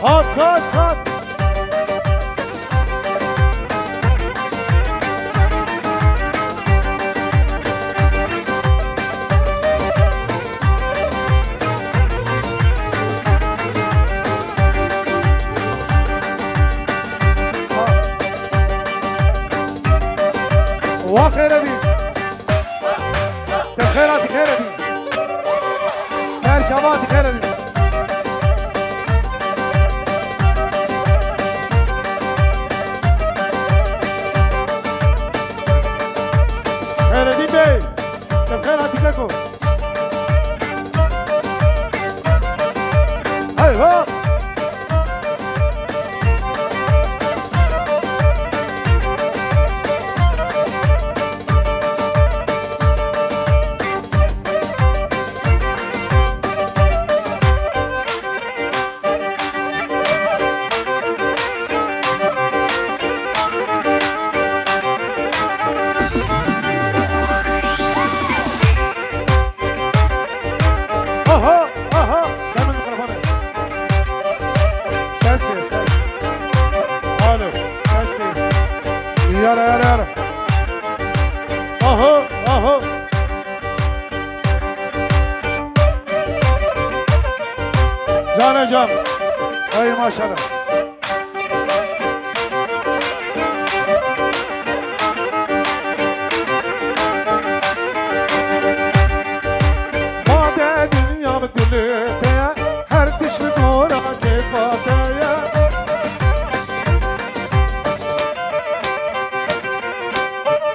هات هات هات وخير دي تخيرات خير دي خير شباب خير دي خير دي بي تخيرات لكم ايوه جان جان اي ما شاء الله بعد دنيا بدلتها هر تشم دورا كيفاتها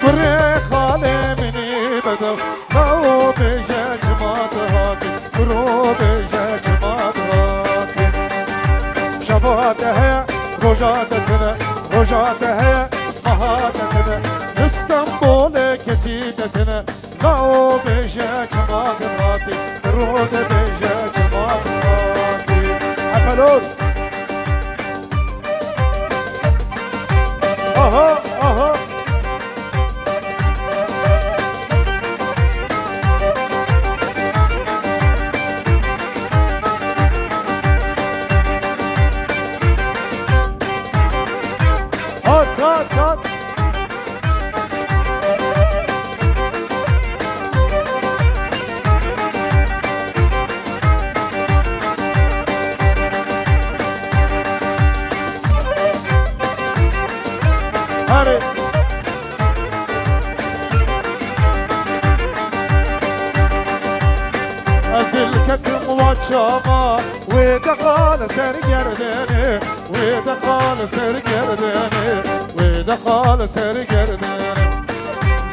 كره خاله مني بدو لو بجاج ما تهاكي كرو بجاج شباتها رجاتنا رجاتها مهاتنا اسطنبول كسيدتنا لو بجاك ما قراتي رود بجاك ما قراتي عفلوس اها اها شاما ودخل سرگردنه ودخل سرگردنه ودخل سرگردنه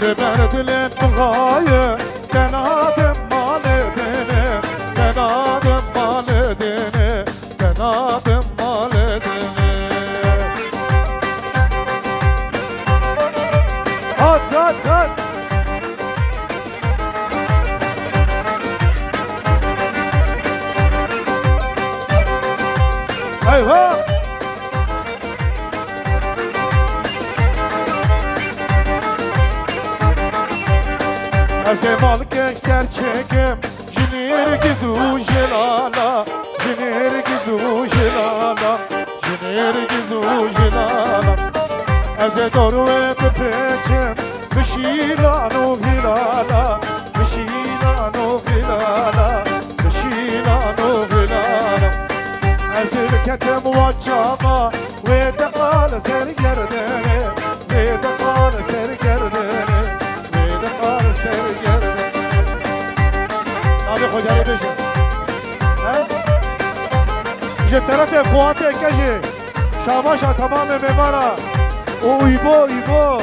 لبرد لبغاية تنادم مال دنه تنادم مال دنه تنادم مال دنه هات هات هات ايوه Azemalık gerçekim Jinir gizu jelala Jinir gizu jelala Jinir gizu jelala Aze doru pepeçim Bişilanu hilala Bişilanu hilala Bişilanu hilala Azil ketem vacama Ve dekal sergerdene Ve dekal sergerdene خدایی بشه جه طرف فوات کجه شاباشا تمام میمارا او ایبو ایبو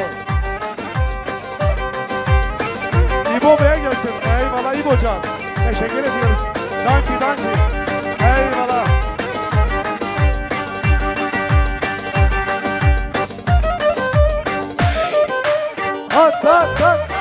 ایبو بگلسن ای والا ایبو جان teşekkür ediyoruz danki danki eyvallah at at at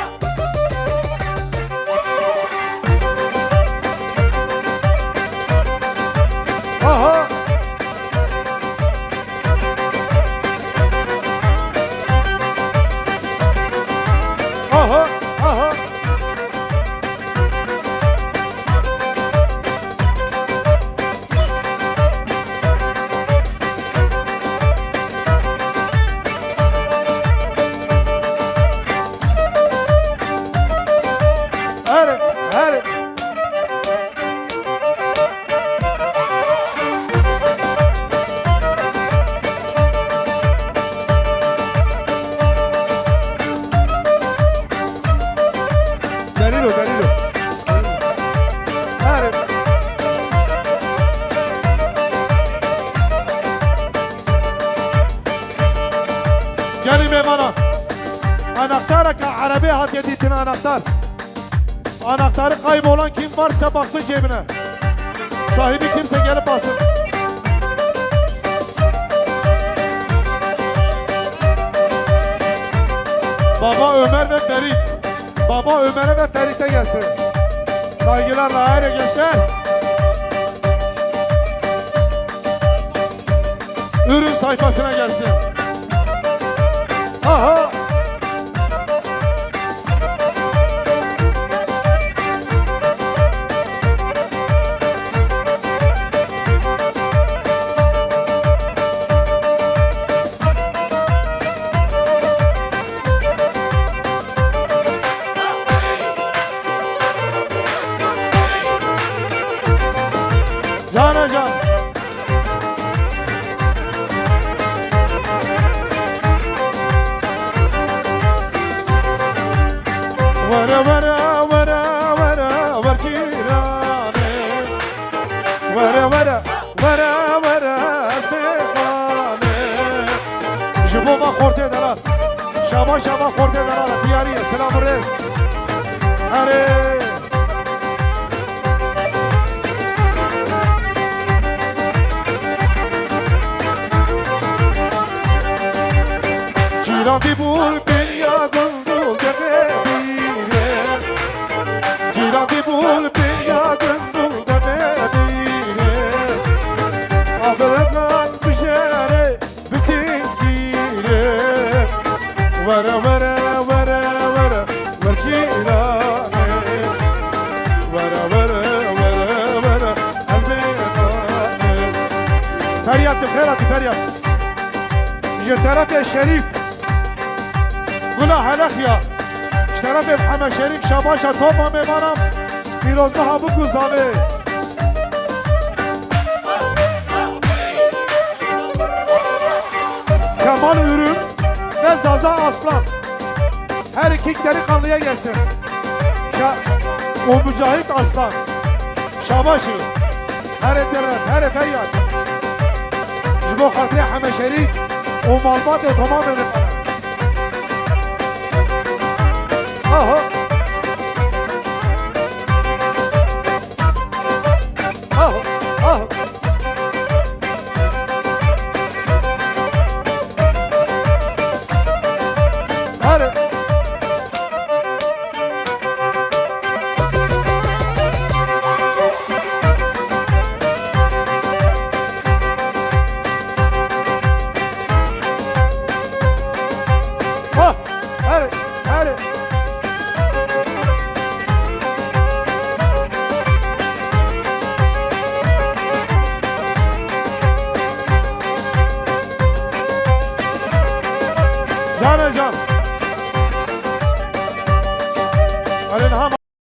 Gelin memana. Anahtar arabe hat yediğin anahtar. Anahtarı kaybolan kim varsa baksın cebine. Sahibi kimse gelip baksın. Baba Ömer ve Ferit. Baba Ömer'e ve Ferit'e gelsin. Saygılarla hayır gençler. Ürün sayfasına gelsin. Aha. Cana can. Vara vara vara vara varcirane. Vara vara vara vara sefane. Jiboma korte dara. Şaba şaba korte dara. Diyariye selamı rez. Hare. Girandi bul benya gundul demedire. Girandi bul benya gundul demedire. Afradan bişere bisinkire. Vara vara vara vara varcirane. Vara vara vara vara elbetane. Feryat feryat feryat. Yeterap şerif. Gula Halakya, Şeref Muhammed Şerif Şabaşa Topma Memanam, Firozlu Habu Kuzavi. Kemal Ürün ve Zaza Aslan. Her iki delikanlıya gelsin. O Mücahit Aslan, Şabaşı, her eteret, her feryat. Jibo Hatri Hamed Şerif, o malbat tamam edin. Aha. Aha. Aha. Hadi. Ha. Hadi. Hadi.